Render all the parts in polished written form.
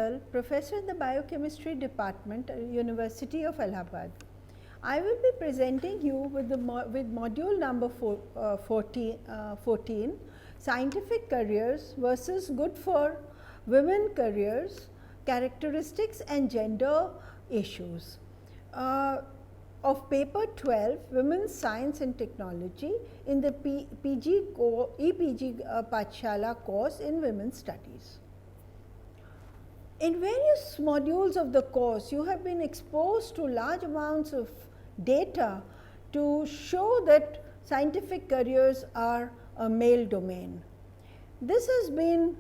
Burnell, professor in the biochemistry department at University of Allahabad. I will be presenting you with module number 14, scientific careers versus good for women careers, characteristics and gender issues. Of paper 12, Women's Science and Technology in the EPG Pathshala course in Women's Studies. In various modules of the course, you have been exposed to large amounts of data to show that scientific careers are a male domain. This has been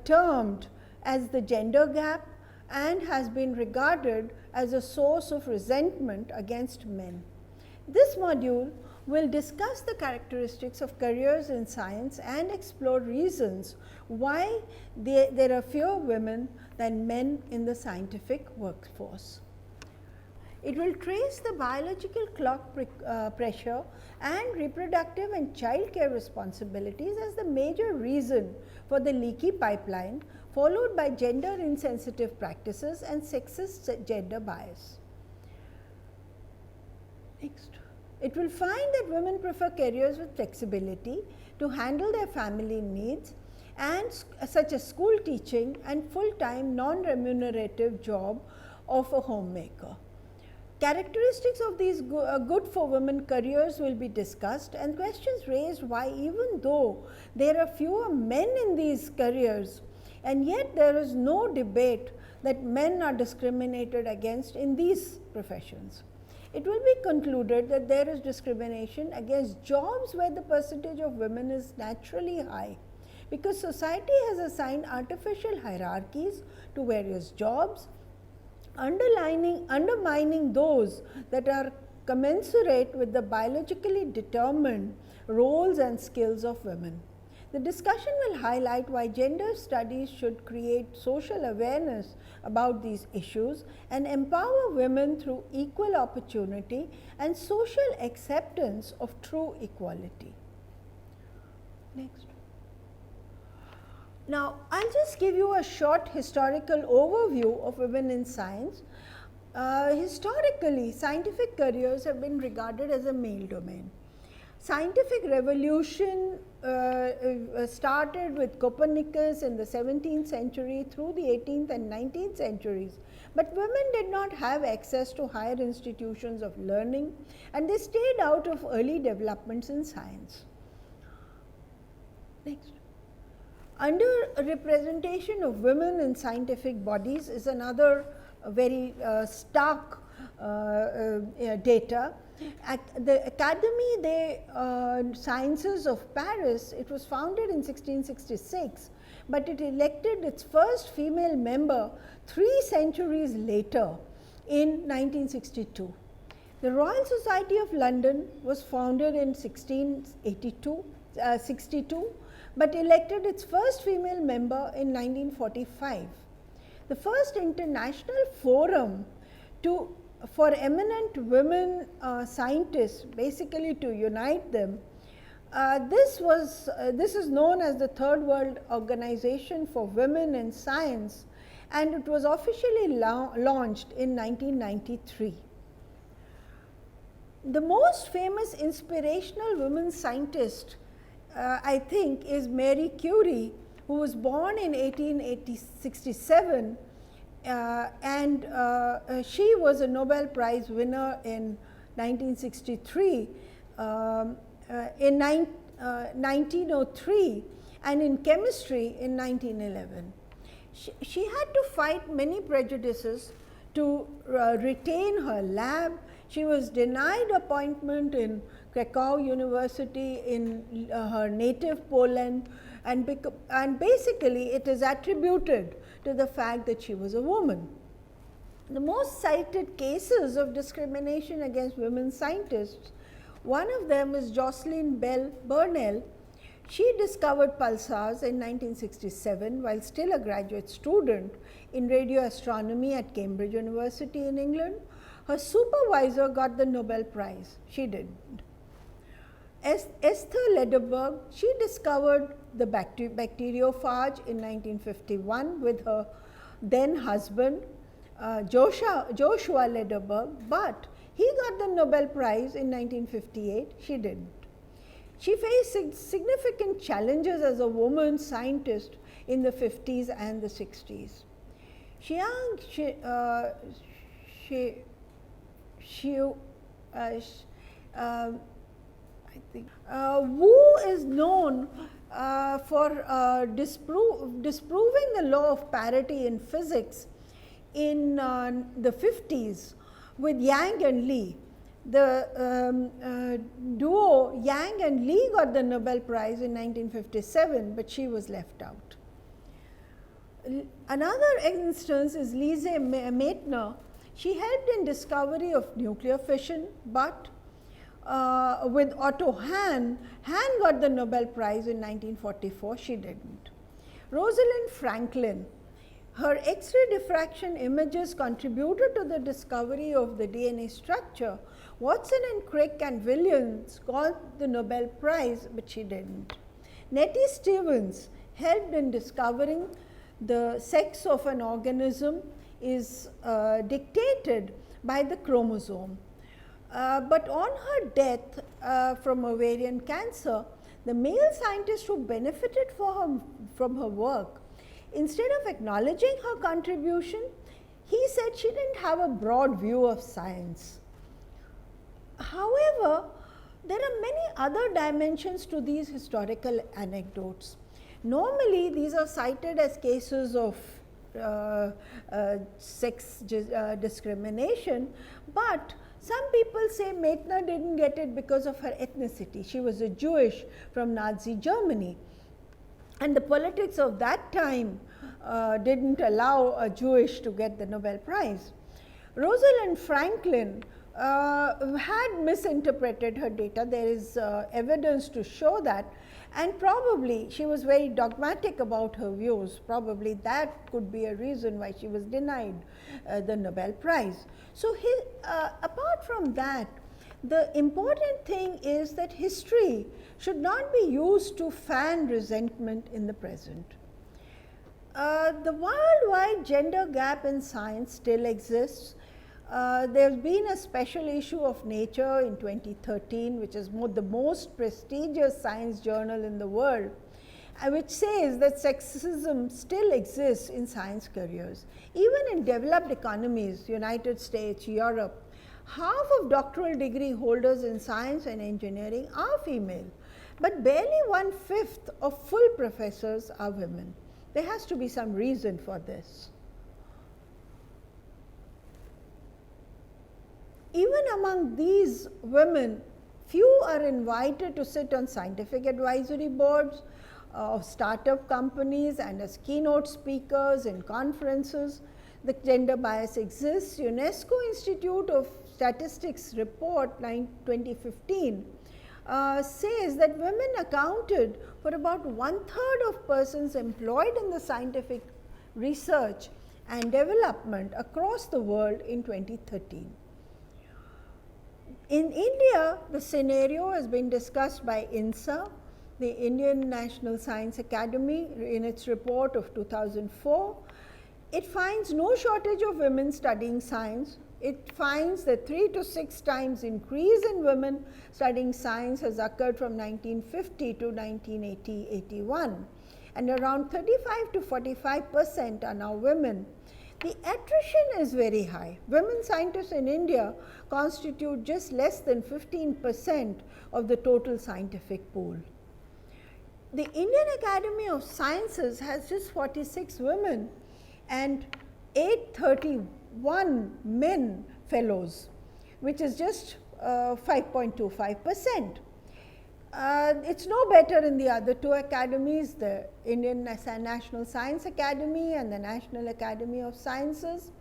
termed as the gender gap and has been regarded as a source of resentment against men. This module will discuss the characteristics of careers in science and explore reasons why there are fewer women than men in the scientific workforce. It will trace the biological clock pressure and reproductive and child care responsibilities as the major reason for the leaky pipeline, followed by gender insensitive practices and sexist gender bias. Next. It will find that women prefer careers with flexibility to handle their family needs and such as school teaching and full-time non-remunerative job of a homemaker. Characteristics of these good for women careers will be discussed, and questions raised why even though there are fewer men in these careers and yet there is no debate that men are discriminated against in these professions. It will be concluded that there is discrimination against jobs where the percentage of women is naturally high, because society has assigned artificial hierarchies to various jobs, undermining those that are commensurate with the biologically determined roles and skills of women. The discussion will highlight why gender studies should create social awareness about these issues and empower women through equal opportunity and social acceptance of true equality. Next. Now, I will just give you a short historical overview of women in science. Historically, scientific careers have been regarded as a male domain. Scientific revolution started with Copernicus in the 17th century through the 18th and 19th centuries, but women did not have access to higher institutions of learning and they stayed out of early developments in science. Next. Under-representation of women in scientific bodies is another very stark data. At the Académie des Sciences of Paris, it was founded in 1666, but it elected its first female member 3 centuries later in 1962. The Royal Society of London was founded in 1662, but elected its first female member in 1945. The first international forum for eminent women scientists, basically to unite them, this is known as the Third World Organization for Women in Science, and it was officially launched in 1993. The most famous inspirational women scientist I think is Marie Curie, who was born in 1867 and she was a Nobel Prize winner in 1963, in 1903 and in chemistry in 1911. She had to fight many prejudices to retain her lab. She was denied appointment in Krakow University in her native Poland, and basically it is attributed to the fact that she was a woman. The most cited cases of discrimination against women scientists, one of them is Jocelyn Burnell. She discovered pulsars in 1967 while still a graduate student in radio astronomy at Cambridge University in England. Her supervisor got the Nobel Prize, she didn't. Esther Lederberg, she discovered the bacteriophage in 1951 with her then husband, Joshua Lederberg, but he got the Nobel Prize in 1958, she didn't. She faced significant challenges as a woman scientist in the 50s and the 60s. Wu is known for disproving the law of parity in physics in the 50s with Yang and Lee. The duo Yang and Lee got the Nobel Prize in 1957, but she was left out. Another instance is Lise Meitner. She helped in discovery of nuclear fission, but with Otto Hahn got the Nobel Prize in 1944, she didn't. Rosalind Franklin, her X-ray diffraction images contributed to the discovery of the DNA structure. Watson and Crick and Williams got the Nobel Prize, but she didn't. Nettie Stevens helped in discovering the sex of an organism is dictated by the chromosome. But on her death from ovarian cancer, the male scientist who benefited from her work, instead of acknowledging her contribution, he said she didn't have a broad view of science. However, there are many other dimensions to these historical anecdotes. Normally, these are cited as cases of sex discrimination, but some people say Meitner didn't get it because of her ethnicity. She was a Jewish from Nazi Germany, and the politics of that time didn't allow a Jewish to get the Nobel Prize. Rosalind Franklin had misinterpreted her data. There is evidence to show that, and probably she was very dogmatic about her views. Probably that could be a reason why she was denied the Nobel Prize. So apart from that, the important thing is that history should not be used to fan resentment in the present. The worldwide gender gap in science still exists. There has been a special issue of Nature in 2013, which is the most prestigious science journal in the world, which says that sexism still exists in science careers. Even in developed economies, United States, Europe, half of doctoral degree holders in science and engineering are female, but barely 1/5 of full professors are women. There has to be some reason for this. Even among these women, few are invited to sit on scientific advisory boards of startup companies and as keynote speakers in conferences. The gender bias exists. UNESCO Institute of Statistics report 2015 says that women accounted for about 1/3 of persons employed in the scientific research and development across the world in 2013. In India, the scenario has been discussed by INSA, the Indian National Science Academy, in its report of 2004. It finds no shortage of women studying science. It finds that 3 to 6 times increase in women studying science has occurred from 1950 to 1980-81, and around 35 to 45% are now women. The attrition is very high. Women scientists in India constitute just less than 15% of the total scientific pool. The Indian Academy of Sciences has just 46 women and 831 men fellows, which is just 5.25%. It's no better in the other two academies, the Indian National Science Academy and the National Academy of Sciences.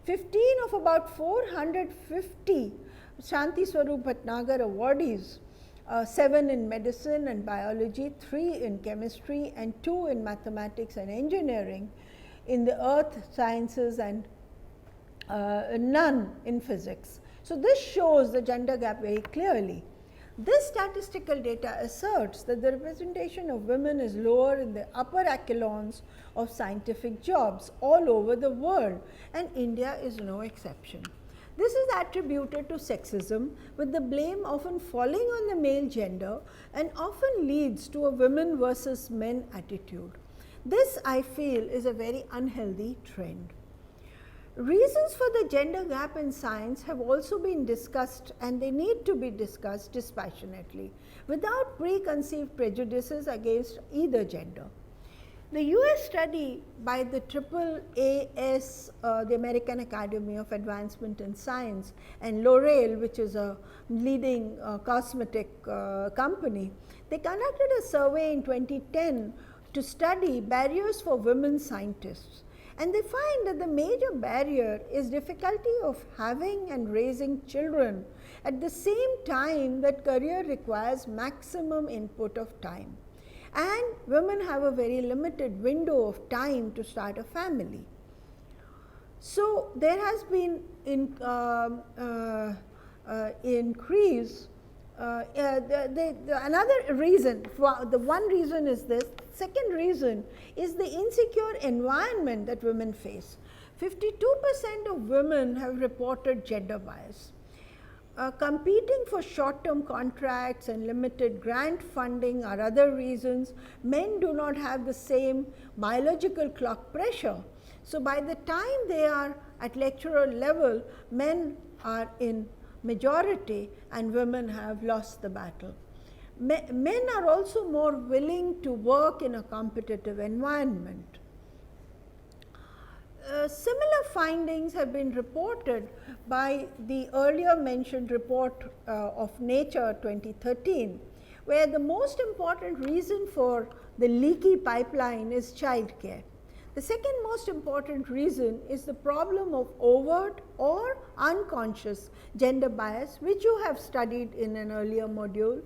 15 of about 450 Shanti Swarup Bhatnagar awardees, 7 in medicine and biology, 3 in chemistry, and 2 in mathematics and engineering, in the earth sciences, and none in physics. So this shows the gender gap very clearly. This statistical data asserts that the representation of women is lower in the upper echelons of scientific jobs all over the world, and India is no exception. This is attributed to sexism, with the blame often falling on the male gender and often leads to a women versus men attitude. This, I feel, is a very unhealthy trend. Reasons for the gender gap in science have also been discussed, and they need to be discussed dispassionately without preconceived prejudices against either gender. The US study by the AAAS, the American Academy of Advancement in Science, and L'Oreal, which is a leading cosmetic company, they conducted a survey in 2010 to study barriers for women scientists. And they find that the major barrier is difficulty of having and raising children at the same time that career requires maximum input of time. And women have a very limited window of time to start a family. So there has been increase. Another reason, the one reason is this. Second reason is the insecure environment that women face. 52% of women have reported gender bias. Competing for short-term contracts and limited grant funding are other reasons. Men do not have the same biological clock pressure. So by the time they are at lecturer level, men are in majority and women have lost the battle. Men are also more willing to work in a competitive environment. Similar findings have been reported by the earlier mentioned report of Nature 2013, where the most important reason for the leaky pipeline is childcare. The second most important reason is the problem of overt or unconscious gender bias, which you have studied in an earlier module.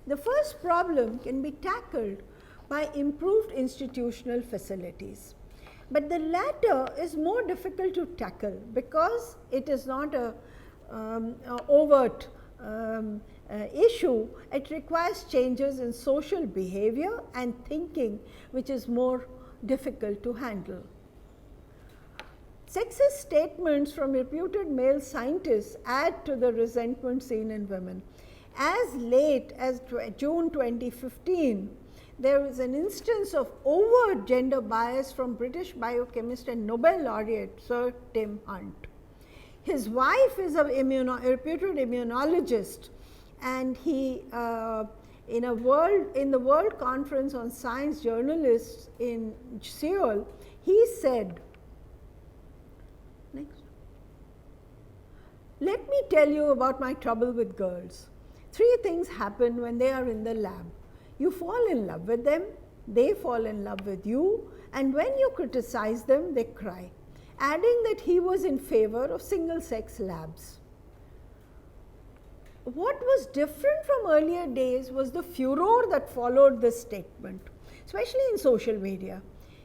The first problem can be tackled by improved institutional facilities, but the latter is more difficult to tackle because it is not a overt issue. It requires changes in social behavior and thinking, which is more difficult to handle. Sexist statements from reputed male scientists add to the resentment seen in women. As late as June 2015, there was an instance of overt gender bias from British biochemist and Nobel laureate Sir Tim Hunt. His wife is a reputed immunologist, and he in the World Conference on Science Journalists in Seoul, he said, next, "Let me tell you about my trouble with girls. 3 things happen when they are in the lab. You fall in love with them, they fall in love with you, and when you criticize them, they cry," adding that he was in favor of single-sex labs. What was different from earlier days was the furor that followed this statement, especially in social media.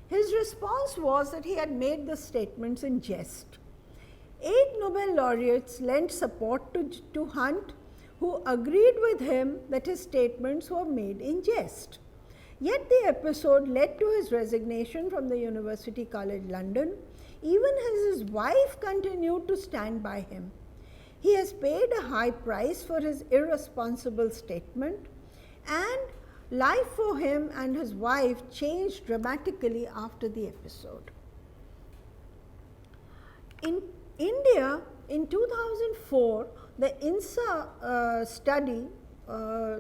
His response was that he had made the statements in jest. 8 Nobel laureates lent support to Hunt, who agreed with him that his statements were made in jest. Yet the episode led to his resignation from the University College London, even as his wife continued to stand by him. He has paid a high price for his irresponsible statement, and life for him and his wife changed dramatically after the episode. In India, in 2004, the INSA study,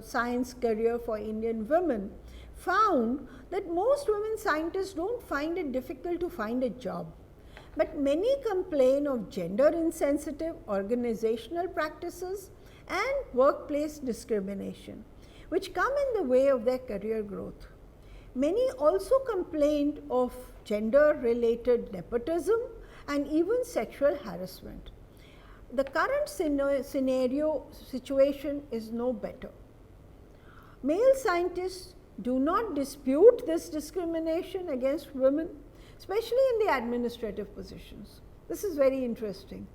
Science Career for Indian Women, found that most women scientists don't find it difficult to find a job. But many complain of gender insensitive organizational practices and workplace discrimination, which come in the way of their career growth. Many also complained of gender related nepotism and even sexual harassment. The current situation is no better. Male scientists do not dispute this discrimination against women, especially in the administrative positions. This is very interesting.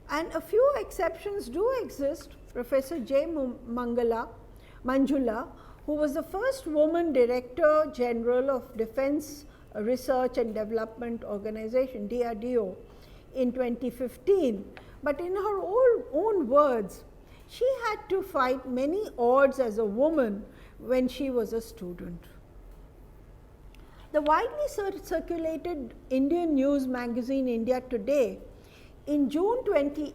And a few exceptions do exist. Professor J. Manjula, who was the first woman Director General of Defense Research and Development Organization, DRDO, in 2015. But in her own words, she had to fight many odds as a woman when she was a student. The widely circulated Indian news magazine India Today in June 28,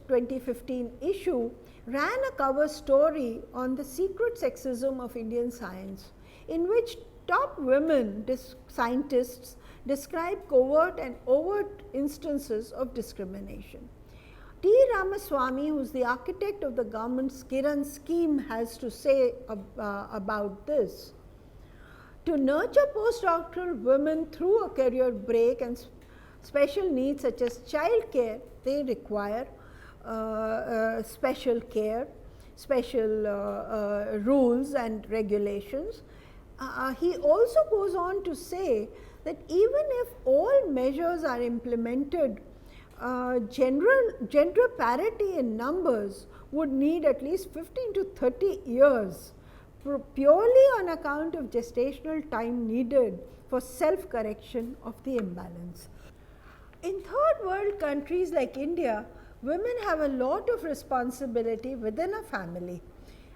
2015 issue ran a cover story on the secret sexism of Indian science, in which top women scientists describe covert and overt instances of discrimination. T. Ramaswamy, who is the architect of the government's Kiran scheme, has to say about this. To nurture postdoctoral women through a career break and special needs such as child care, they require special care, special rules and regulations. He also goes on to say that even if all measures are implemented, gender parity in numbers would need at least 15 to 30 years purely on account of gestational time needed for self-correction of the imbalance. In third world countries like India, women have a lot of responsibility within a family,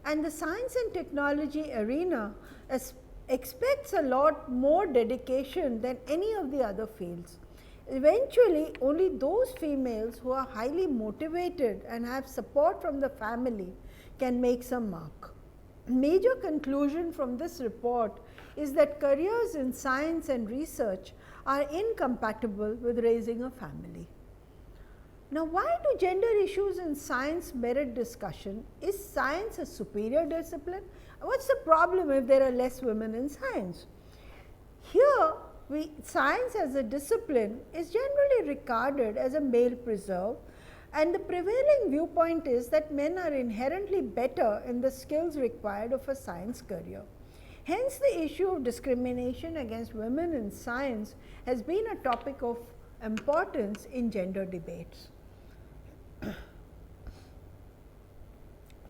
and the science and technology arena expects a lot more dedication than any of the other fields. Eventually, only those females who are highly motivated and have support from the family can make some mark. Major conclusion from this report is that careers in science and research are incompatible with raising a family. Now, why do gender issues in science merit discussion? Is science a superior discipline? What's the problem if there are less women in science? Here, science as a discipline is generally regarded as a male preserve, and the prevailing viewpoint is that men are inherently better in the skills required of a science career. Hence, the issue of discrimination against women in science has been a topic of importance in gender debates.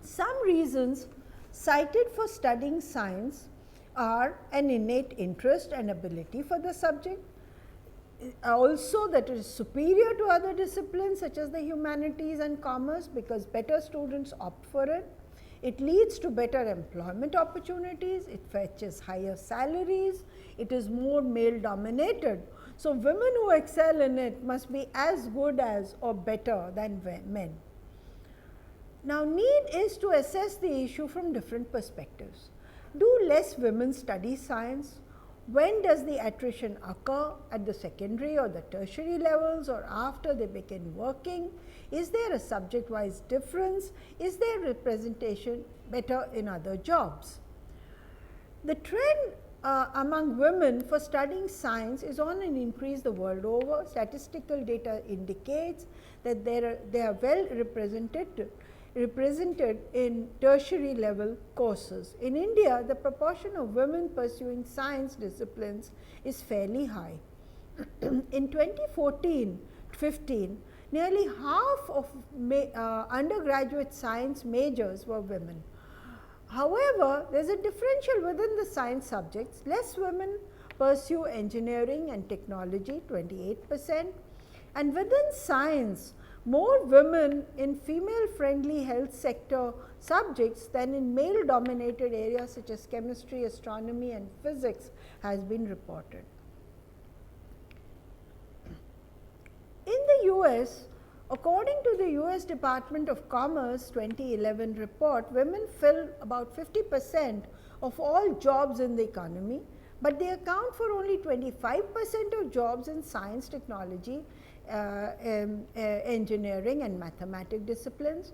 Some reasons cited for studying science are an innate interest and ability for the subject, also that it is superior to other disciplines such as the humanities and commerce because better students opt for it. It leads to better employment opportunities, it fetches higher salaries, it is more male dominated. So, women who excel in it must be as good as or better than men. Now, need is to assess the issue from different perspectives. Do less women study science? When does the attrition occur? At the secondary or the tertiary levels or after they begin working? Is there a subject-wise difference? Is there representation better in other jobs? The trend among women for studying science is on an increase the world over. Statistical data indicates that they are well represented in tertiary level courses. In India, the proportion of women pursuing science disciplines is fairly high. In 2014-15, nearly half of undergraduate science majors were women. However, there is a differential within the science subjects. Less women pursue engineering and technology, 28%, and within science, more women in female-friendly health sector subjects than in male-dominated areas such as chemistry, astronomy, and physics has been reported. In the US, according to the US Department of Commerce 2011 report, women fill about 50% of all jobs in the economy, but they account for only 25% of jobs in science, technology, engineering and mathematics disciplines.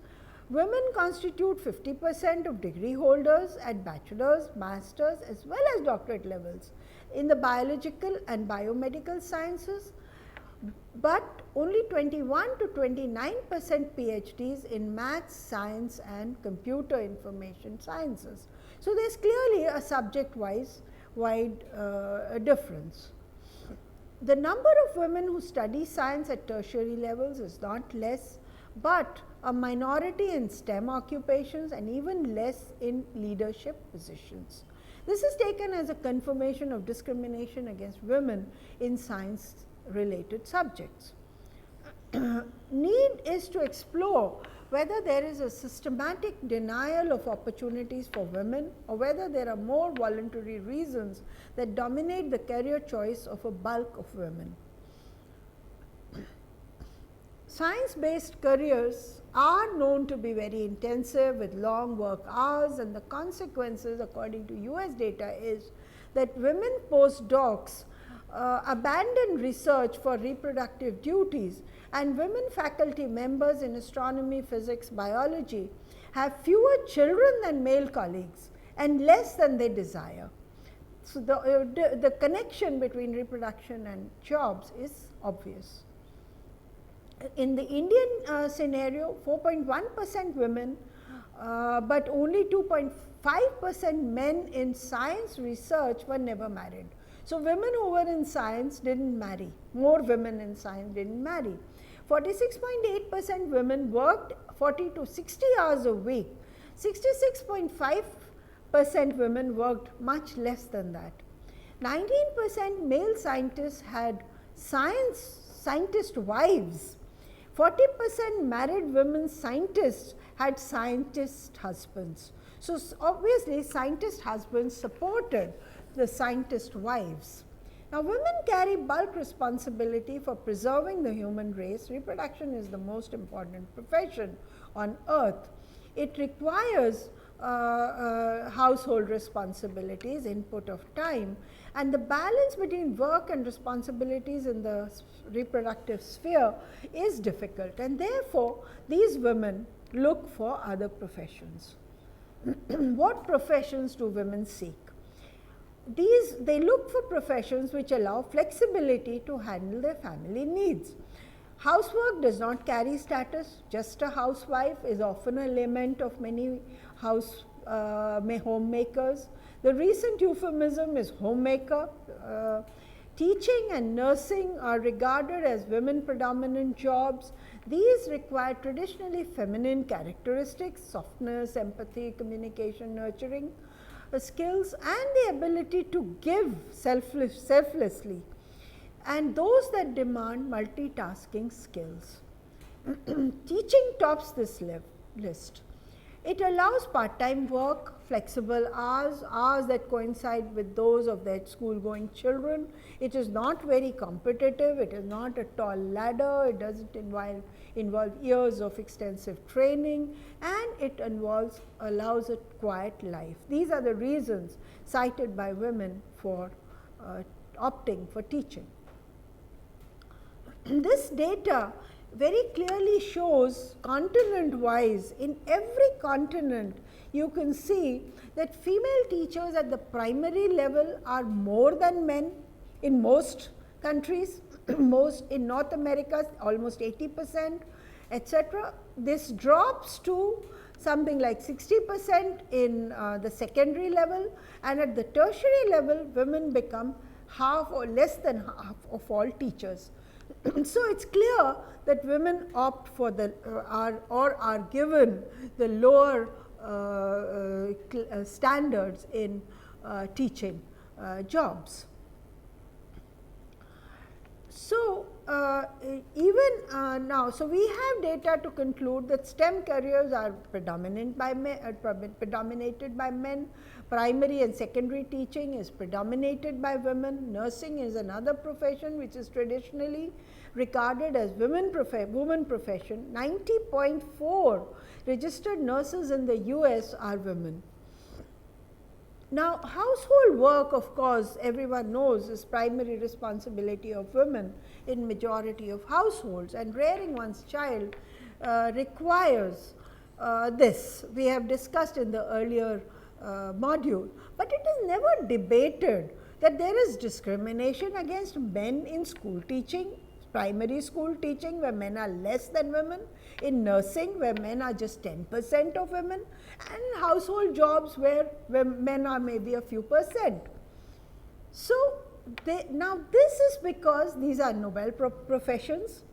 Women constitute 50% of degree holders at bachelor's, master's as well as doctorate levels in the biological and biomedical sciences, but only 21 to 29% PhDs in maths, science and computer information sciences. So, there is clearly a subject wide difference. The number of women who study science at tertiary levels is not less, but a minority in STEM occupations and even less in leadership positions. This is taken as a confirmation of discrimination against women in science-related subjects. Need is to explore whether there is a systematic denial of opportunities for women or whether there are more voluntary reasons that dominate the career choice of a bulk of women. Science-based careers are known to be very intensive with long work hours, and the consequences according to US data is that women postdocs abandon research for reproductive duties, and women faculty members in astronomy, physics, biology have fewer children than male colleagues and less than they desire. So, the connection between reproduction and jobs is obvious. In the Indian scenario, 4.1% women, but only 2.5% men in science research were never married. So, women who were in science did not marry, more women in science did not marry. 46.8% women worked 40 to 60 hours a week, 66.5% women worked much less than that. 19% male scientists had scientist wives. 40% married women scientists had scientist husbands. So, obviously, scientist husbands supported the scientist wives. Now, women carry bulk responsibility for preserving the human race. Reproduction is the most important profession on earth. It requires household responsibilities, input of time, and the balance between work and responsibilities in the reproductive sphere is difficult, and therefore, these women look for other professions. What professions do women seek? They look for professions which allow flexibility to handle their family needs. Housework does not carry status. Just a housewife is often a lament of many homemakers. The recent euphemism is homemaker. Teaching and nursing are regarded as women predominant jobs. These require traditionally feminine characteristics, softness, empathy, communication, nurturing skills, and the ability to give selflessly, and those that demand multitasking skills. Teaching tops this list. It allows part-time work, flexible hours, hours that coincide with those of their school-going children. It is not very competitive, it is not a tall ladder, it does not involve years of extensive training, and it allows a quiet life. These are the reasons cited by women for opting for teaching. This data very clearly shows continent-wise, in every continent you can see that female teachers at the primary level are more than men in most countries, most in North America almost 80%, etc. This drops to something like 60% in the secondary level, and at the tertiary level women become half or less than half of all teachers. So, it is clear that women opt for the are given the lower standards in teaching jobs. So, even now, so we have data to conclude that STEM careers are predominated by men. Primary and secondary teaching is predominated by women. Nursing is another profession which is traditionally regarded as woman profession. 90.4 registered nurses in the US are women. Now, household work, of course, everyone knows is primary responsibility of women in majority of households, and rearing one's child requires this. We have discussed in the earlier module, but it is never debated that there is discrimination against men in school teaching, primary school teaching where men are less than women, in nursing where men are just 10% of women, and in household jobs where men are maybe a few percent. So, now this is because these are noble professions.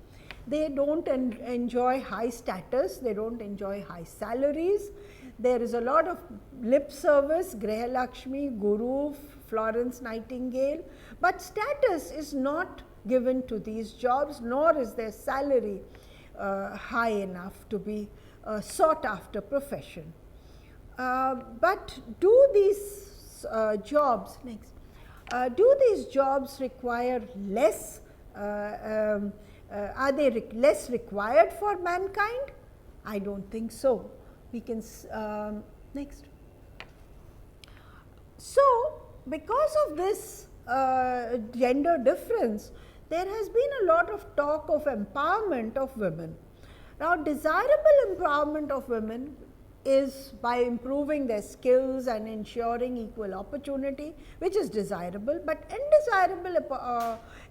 They don't enjoy high status, they don't enjoy high salaries. There is a lot of lip service, Graha Lakshmi, Guru, Florence Nightingale, but status is not given to these jobs, nor is their salary high enough to be a sought after profession. But do these jobs, do these jobs require less, are they less required for mankind? I don't think so. We can, next. So, because of this gender difference, there has been a lot of talk of empowerment of women. Now, desirable empowerment of women is by improving their skills and ensuring equal opportunity, which is desirable, but undesirable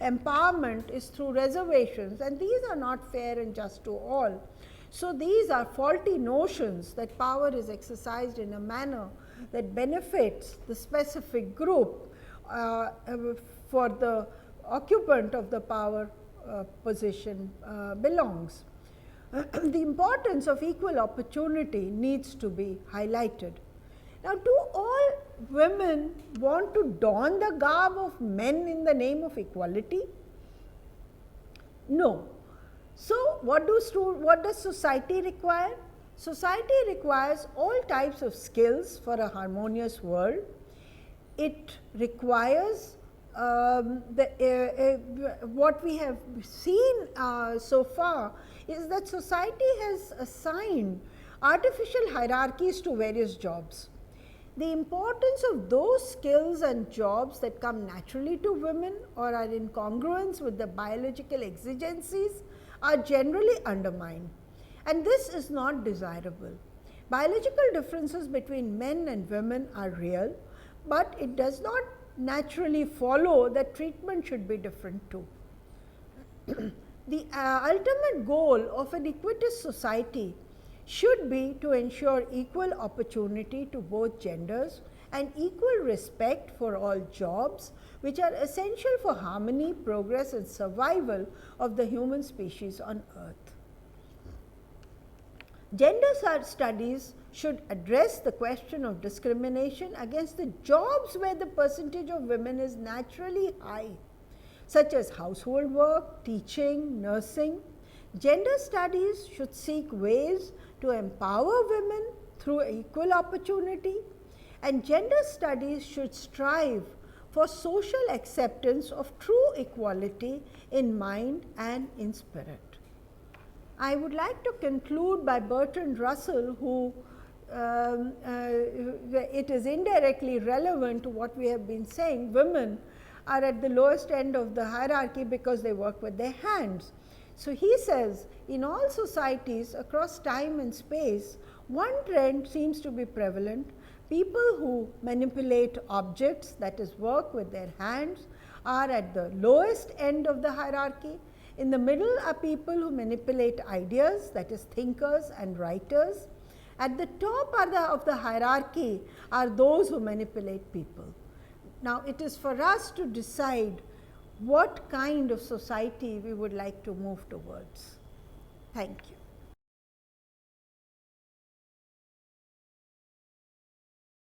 empowerment is through reservations, and these are not fair and just to all. So, these are faulty notions that power is exercised in a manner that benefits the specific group for the occupant of the power position belongs. The importance of equal opportunity needs to be highlighted. Now, do all women want to don the garb of men in the name of equality? No. So, what does society require? Society requires all types of skills for a harmonious world. It requires what we have seen so far is that society has assigned artificial hierarchies to various jobs. The importance of those skills and jobs that come naturally to women or are in congruence with the biological exigencies are generally undermined, and this is not desirable. Biological differences between men and women are real, but it does not naturally follow that treatment should be different too. The ultimate goal of an equitous society should be to ensure equal opportunity to both genders and equal respect for all jobs, which are essential for harmony, progress, and survival of the human species on earth. Gender studies should address the question of discrimination against the jobs where the percentage of women is naturally high, such as household work, teaching, nursing. Gender studies should seek ways to empower women through equal opportunity, and gender studies should strive for social acceptance of true equality in mind and in spirit. I would like to conclude by Bertrand Russell, who it is indirectly relevant to what we have been saying. Women are at the lowest end of the hierarchy because they work with their hands. So, he says, in all societies across time and space, one trend seems to be prevalent. People who manipulate objects, that is, work with their hands, are at the lowest end of the hierarchy. In the middle are people who manipulate ideas, that is, thinkers and writers. At the top of the hierarchy are those who manipulate people. Now, it is for us to decide what kind of society we would like to move towards. Thank you.